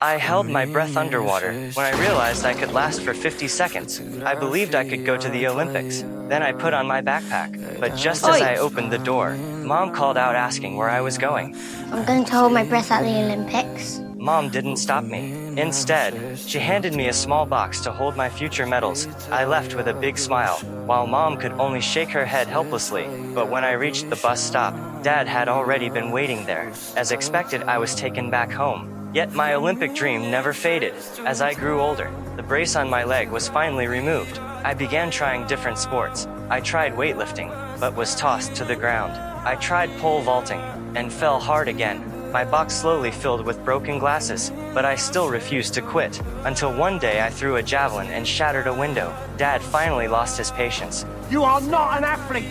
I held my breath underwater when I realized I could last for 50 seconds. I believed I could go to the Olympics. Then I put on my backpack. But just as I opened the door, Mom called out asking where I was going. I'm going to hold my breath at the Olympics. Mom didn't stop me. Instead, she handed me a small box to hold my future medals. I left with a big smile, while Mom could only shake her head helplessly. But when I reached the bus stop, Dad had already been waiting there. As expected, I was taken back home. Yet my Olympic dream never faded. As I grew older, the brace on my leg was finally removed. I began trying different sports. I tried weightlifting, but was tossed to the ground. I tried pole vaulting, and fell hard again. My box slowly filled with broken glasses, but I still refused to quit, until one day I threw a javelin and shattered a window. Dad finally lost his patience. You are not an athlete!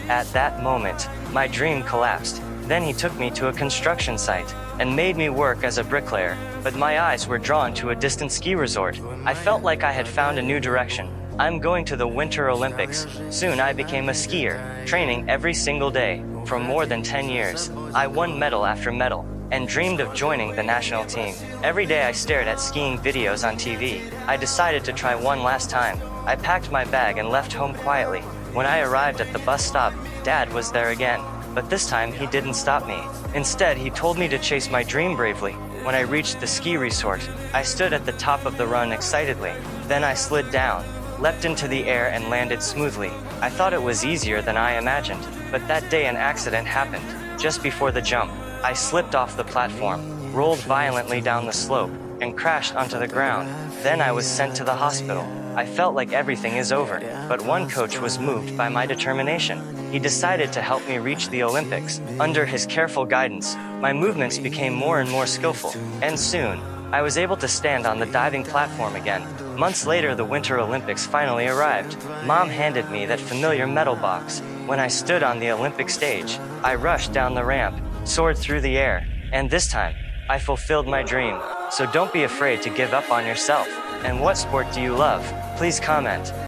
At that moment, my dream collapsed. Then he took me to a construction site and made me work as a bricklayer, but my eyes were drawn to a distant ski resort. I felt like I had found a new direction. I'm going to the Winter Olympics. Soon I became a skier, training every single day. For more than 10 years, I won medal after medal and dreamed of joining the national team. Every day I stared at skiing videos on TV. I decided to try one last time. I packed my bag and left home quietly. When I arrived at the bus stop, Dad was there again. But this time he didn't stop me. Instead, he told me to chase my dream bravely. When I reached the ski resort, I stood at the top of the run excitedly. Then I slid down, leapt into the air and landed smoothly. I thought it was easier than I imagined. But that day an accident happened. Just before the jump, I slipped off the platform, rolled violently down the slope, and crashed onto the ground. Then I was sent to the hospital. I felt like everything is over, but one coach was moved by my determination. He decided to help me reach the Olympics. Under his careful guidance, my movements became more and more skillful, and soon, I was able to stand on the diving platform again. Months later, the Winter Olympics finally arrived. Mom handed me that familiar medal box. When I stood on the Olympic stage, I rushed down the ramp, soared through the air, and this time, I fulfilled my dream. So don't be afraid to give up on yourself. And what sport do you love? Please comment.